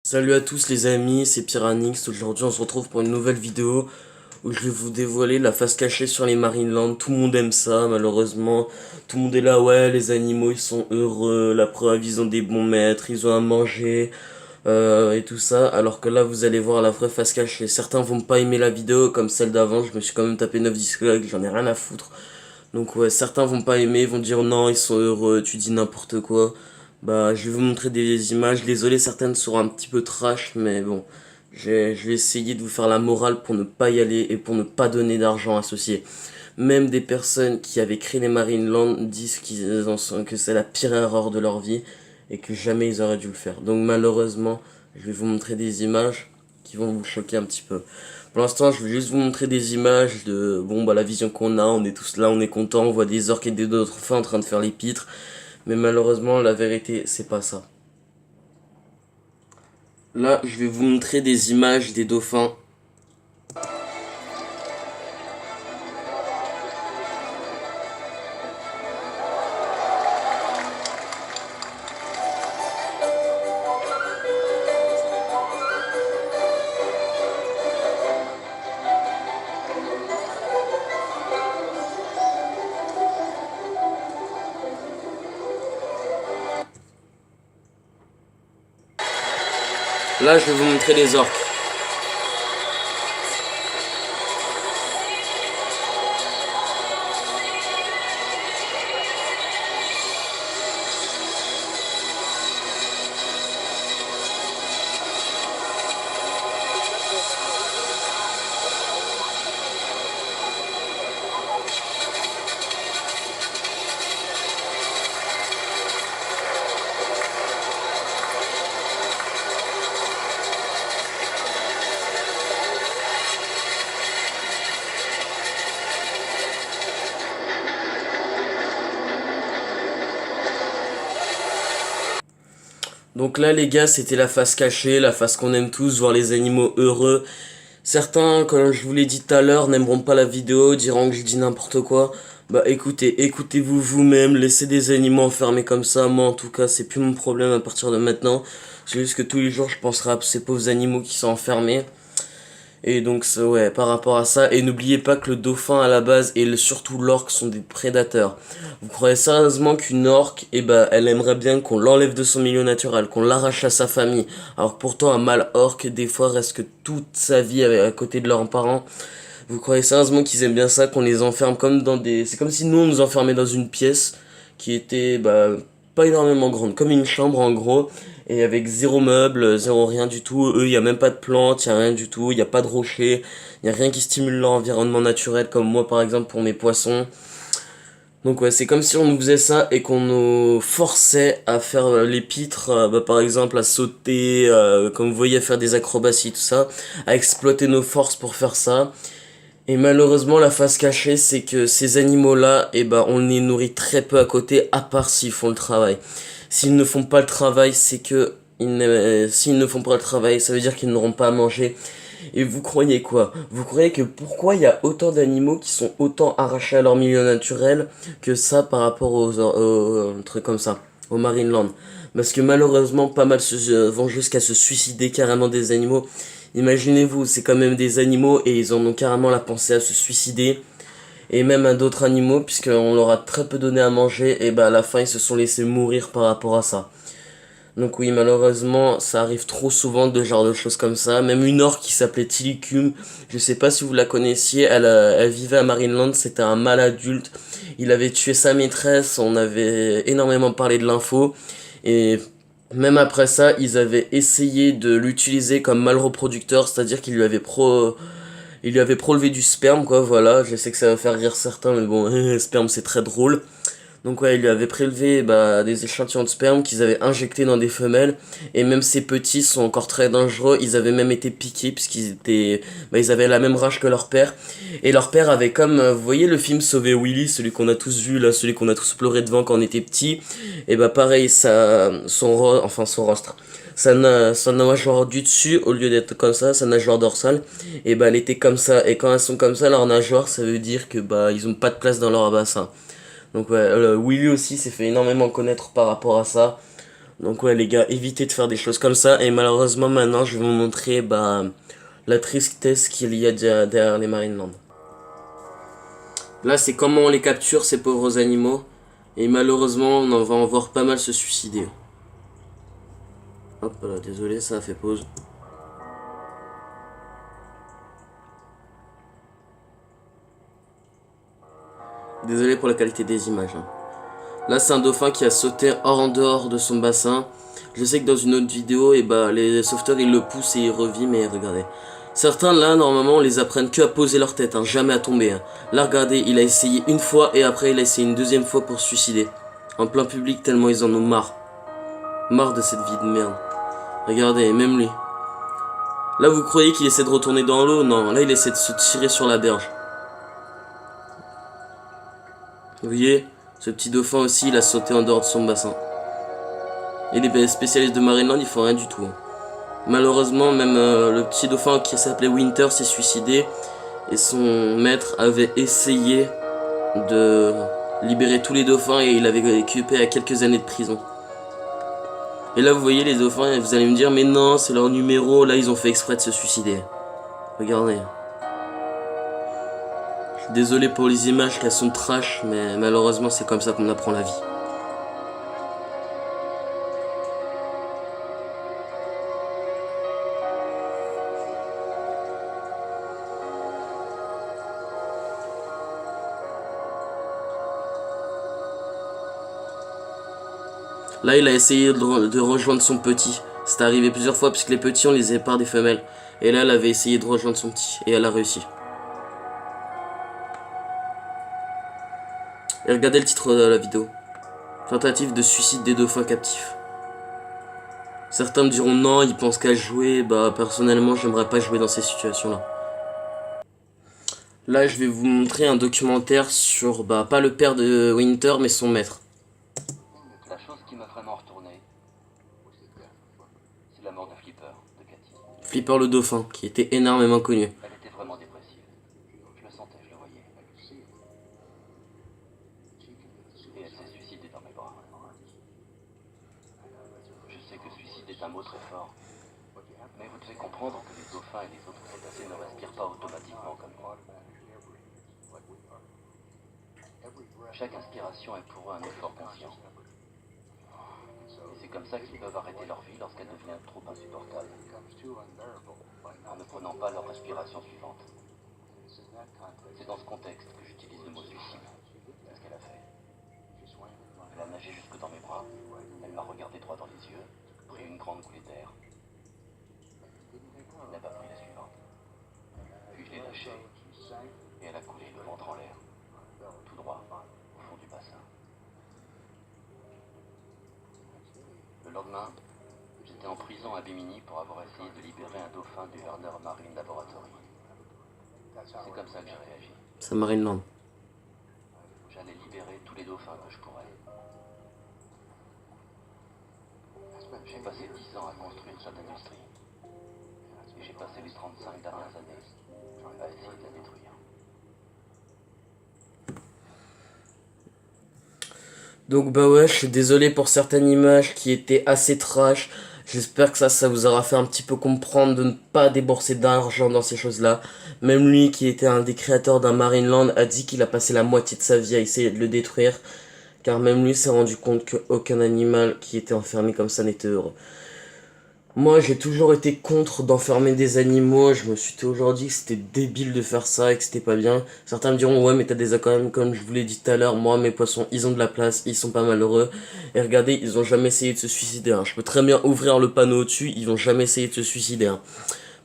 Salut à tous les amis, c'est Pyranix. Aujourd'hui on se retrouve pour une nouvelle vidéo où je vais vous dévoiler la face cachée sur les Marineland. Tout le monde aime ça malheureusement. Tout le monde est là, ouais, les animaux ils sont heureux, la preuve ils ont des bons maîtres, ils ont à manger et tout ça. Alors que là vous allez voir la vraie face cachée. Certains vont pas aimer la vidéo comme celle d'avant, je me suis quand même tapé 9 dislikes, j'en ai rien à foutre. Donc ouais, certains vont pas aimer, vont dire non, ils sont heureux, tu dis n'importe quoi. Bah, je vais vous montrer des images. Désolé, certaines seront un petit peu trash, mais bon, je vais essayer de vous faire la morale pour ne pas y aller et pour ne pas donner d'argent associé. Même des personnes qui avaient créé les Marineland disent que c'est la pire erreur de leur vie et que jamais ils auraient dû le faire. Donc malheureusement, je vais vous montrer des images qui vont vous choquer un petit peu. Pour l'instant, je vais juste vous montrer des images de bon bah la vision qu'on a, on est tous là, on est content, on voit des orques et des dauphins en train de faire les pitres, mais malheureusement la vérité c'est pas ça. Là, je vais vous montrer des images des dauphins. Là, je vais vous montrer les orques. Donc là les gars, c'était la face cachée, la face qu'on aime tous, voir les animaux heureux. Certains, comme je vous l'ai dit tout à l'heure, n'aimeront pas la vidéo, diront que je dis n'importe quoi. Bah écoutez, écoutez-vous vous-même, laissez des animaux enfermés comme ça. Moi en tout cas, c'est plus mon problème à partir de maintenant. C'est juste que tous les jours, je penserai à ces pauvres animaux qui sont enfermés. Et donc, ouais, par rapport à ça, et n'oubliez pas que le dauphin à la base et surtout l'orque sont des prédateurs. Vous croyez sérieusement qu'une orque, eh ben, elle aimerait bien qu'on l'enlève de son milieu naturel, qu'on l'arrache à sa famille, alors que pourtant un mâle orque, des fois, reste que toute sa vie à côté de leurs parents. Vous croyez sérieusement qu'ils aiment bien ça, qu'on les enferme comme dans des... C'est comme si nous, on nous enfermait dans une pièce qui était, bah, pas énormément grande, comme une chambre en gros, et avec zéro meuble, zéro rien du tout. Eux, il y a même pas de plantes, il y a rien du tout, il y a pas de rochers, il y a rien qui stimule leur environnement naturel, comme moi par exemple pour mes poissons. Donc ouais, c'est comme si on nous faisait ça et qu'on nous forçait à faire les pitres, bah, par exemple à sauter, comme vous voyez, à faire des acrobaties, tout ça, à exploiter nos forces pour faire ça. Et malheureusement, la face cachée, c'est que ces animaux-là, eh ben, on les nourrit très peu à côté, à part s'ils font le travail. S'ils ne font pas le travail, c'est que s'ils ne font pas le travail, ça veut dire qu'ils n'auront pas à manger. Et vous croyez quoi? Vous croyez que pourquoi il y a autant d'animaux qui sont autant arrachés à leur milieu naturel que ça par rapport aux trucs comme ça, au Marineland? Parce que malheureusement, pas mal vont jusqu'à se suicider carrément des animaux. Imaginez-vous, c'est quand même des animaux et ils en ont carrément la pensée à se suicider. Et même à d'autres animaux, puisqu'on leur a très peu donné à manger, et bah à la fin ils se sont laissés mourir par rapport à ça. Donc oui, malheureusement, ça arrive trop souvent de genre de choses comme ça. Même une orque qui s'appelait Tilikum, je sais pas si vous la connaissiez, elle vivait à Marineland, c'était un mâle adulte. Il avait tué sa maîtresse, on avait énormément parlé de l'info. Et même après ça, ils avaient essayé de l'utiliser comme mâle reproducteur, c'est-à-dire qu'il lui avait il lui avait prélevé du sperme, quoi, voilà. Je sais que ça va faire rire certains, mais bon, sperme c'est très drôle. Donc ouais, il lui avait prélevé bah, des échantillons de sperme qu'ils avaient injectés dans des femelles. Et même ces petits sont encore très dangereux. Ils avaient même été piqués puisqu'ils étaient, bah, ils avaient la même rage que leur père. Et leur père avait comme, vous voyez le film Sauver Willy, celui qu'on a tous vu là, celui qu'on a tous pleuré devant quand on était petit. Et bah pareil, son rostre. Sa nageoire du dessus, au lieu d'être comme ça, sa nageoire dorsale, et bah elle était comme ça. Et quand elles sont comme ça, leur nageoire, ça veut dire que bah ils ont pas de place dans leur bassin. Donc ouais, Willy aussi s'est fait énormément connaître par rapport à ça. Donc ouais les gars, évitez de faire des choses comme ça. Et malheureusement maintenant je vais vous montrer la tristesse qu'il y a derrière les Marineland. Là c'est comment on les capture ces pauvres animaux. Et malheureusement on en va en voir pas mal se suicider. Hop là, désolé ça a fait pause. Désolé pour la qualité des images. Hein. Là c'est un dauphin qui a sauté hors en dehors de son bassin. Je sais que dans une autre vidéo, et les sauveteurs ils le poussent et il revit, mais regardez. Certains là normalement on les apprennent que à poser leur tête, hein, jamais à tomber. Hein. Là regardez, il a essayé une fois et après il a essayé une deuxième fois pour se suicider. En plein public tellement ils en ont marre. Marre de cette vie de merde. Regardez, même lui. Là vous croyez qu'il essaie de retourner dans l'eau? Non, là il essaie de se tirer sur la berge. Vous voyez, ce petit dauphin aussi il a sauté en dehors de son bassin. Et les spécialistes de Marineland ils font rien du tout. Hein. Malheureusement même le petit dauphin qui s'appelait Winter s'est suicidé. Et son maître avait essayé de libérer tous les dauphins et il avait récupéré à quelques années de prison. Et là vous voyez les dauphins, vous allez me dire mais non c'est leur numéro, là ils ont fait exprès de se suicider. Regardez. Je suis désolé pour les images qu'elles sont trash, mais malheureusement c'est comme ça qu'on apprend la vie. Là il a essayé de rejoindre son petit. C'est arrivé plusieurs fois puisque les petits on les épare des femelles. Et là elle avait essayé de rejoindre son petit et elle a réussi. Et regardez le titre de la vidéo. Tentative de suicide des dauphins captifs. Certains me diront non, ils pensent qu'à jouer. Personnellement j'aimerais pas jouer dans ces situations là. Là je vais vous montrer un documentaire sur pas le père de Winter mais son maître. La chose qui m'a vraiment retourné, c'est la mort de Flipper, de Cathy. Flipper le dauphin, qui était énormément connu. Elle était vraiment dépressive. Je le sentais, je le voyais. Et elle s'est suicidée dans mes bras. Je sais que suicide est un mot très fort. Mais vous devez comprendre que les dauphins et les autres cétacés ne respirent pas automatiquement comme moi. Chaque inspiration est pour eux un effort conscient. Et c'est comme ça qu'ils peuvent arrêter leur vie lorsqu'elle devient trop insupportable. En ne prenant pas leur respiration suivante. C'est dans ce contexte que j'utilise le mot suicide. C'est ce qu'elle a fait. Elle a nagé jusque dans mes bras. Elle m'a regardé droit dans les yeux, pris une grande coulée d'air. Elle n'a pas pris la suivante. Puis je l'ai lâchée. Et elle a coulé le ventre en l'air. Tout droit, au fond du bassin. Le lendemain, j'étais en prison à Bimini pour avoir essayé de libérer un dauphin du Werner Marine Laboratory. C'est comme ça que j'ai réagi. C'est Marineland. J'allais libérer tous les dauphins que je pourrais. J'ai passé 10 ans à construire cette industrie. Et j'ai passé les 35 dernières années à essayer de la détruire. Donc ouais, je suis désolé pour certaines images qui étaient assez trash. J'espère que ça vous aura fait un petit peu comprendre de ne pas débourser d'argent dans ces choses-là. Même lui, qui était un des créateurs d'un Marineland, a dit qu'il a passé la moitié de sa vie à essayer de le détruire. Car même lui s'est rendu compte qu'aucun animal qui était enfermé comme ça n'était heureux. Moi, j'ai toujours été contre d'enfermer des animaux. Je me suis toujours dit que c'était débile de faire ça et que c'était pas bien. Certains me diront, ouais, mais t'as des quand même, comme je vous l'ai dit tout à l'heure, moi, mes poissons, ils ont de la place, ils sont pas malheureux. Et regardez, ils ont jamais essayé de se suicider. Hein. Je peux très bien ouvrir le panneau au-dessus, ils ont jamais essayé de se suicider. Hein.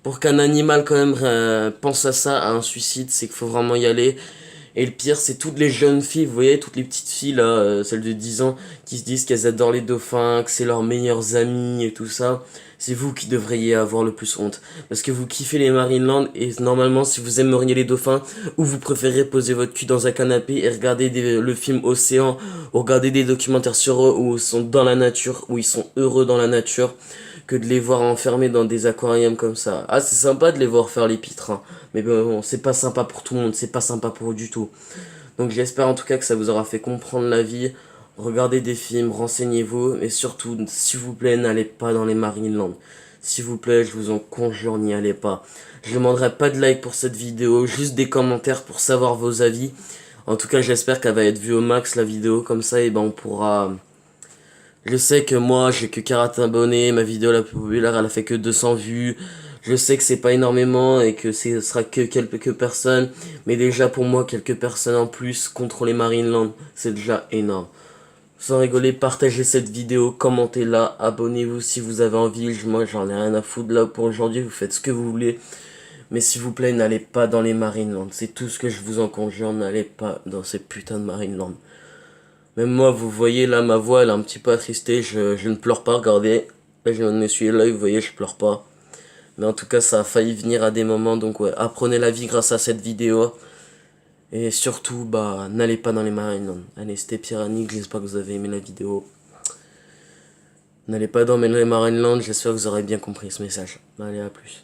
Pour qu'un animal, quand même, pense à ça, à un suicide, c'est qu'il faut vraiment y aller. Et le pire, c'est toutes les jeunes filles, vous voyez, toutes les petites filles, là, celles de 10 ans, qui se disent qu'elles adorent les dauphins, que c'est leurs meilleurs amis et tout ça. C'est vous qui devriez avoir le plus honte. Parce que vous kiffez les Marineland et normalement, si vous aimeriez les dauphins, ou vous préférez poser votre cul dans un canapé et regarder le film Océan, ou regarder des documentaires sur eux où ils sont dans la nature, où ils sont heureux dans la nature, que de les voir enfermés dans des aquariums comme ça. Ah, c'est sympa de les voir faire les pitres, hein. Mais bon, c'est pas sympa pour tout le monde, c'est pas sympa pour eux du tout. Donc j'espère en tout cas que ça vous aura fait comprendre la vie. regardez des films, renseignez-vous, et surtout, s'il vous plaît, n'allez pas dans les Marineland. S'il vous plaît, je vous en conjure, n'y allez pas. Je demanderai pas de like pour cette vidéo, juste des commentaires pour savoir vos avis. En tout cas, j'espère qu'elle va être vue au max la vidéo, comme ça, et ben on pourra... Je sais que moi, j'ai que 40 abonnés, ma vidéo la plus populaire, elle a fait que 200 vues. Je sais que c'est pas énormément et que ce sera que quelques personnes, mais déjà pour moi, quelques personnes en plus contre les Marineland, c'est déjà énorme. Sans rigoler, partagez cette vidéo, commentez-la, abonnez-vous si vous avez envie. Moi, j'en ai rien à foutre là pour aujourd'hui, vous faites ce que vous voulez. Mais s'il vous plaît, n'allez pas dans les Marineland. C'est tout ce que je vous en conjure, n'allez pas dans ces putains de Marineland. Même moi, vous voyez là, ma voix, elle est un petit peu attristée. Je ne pleure pas, regardez. Là, je viens de m'essuyer l'œil, vous voyez, je pleure pas. Mais en tout cas, ça a failli venir à des moments. Donc ouais, apprenez la vie grâce à cette vidéo. Et surtout, bah, n'allez pas dans les Marineland. Allez, c'était Pierre-Annick, j'espère que vous avez aimé la vidéo. N'allez pas dans les Marineland, j'espère que vous aurez bien compris ce message. Allez, à plus.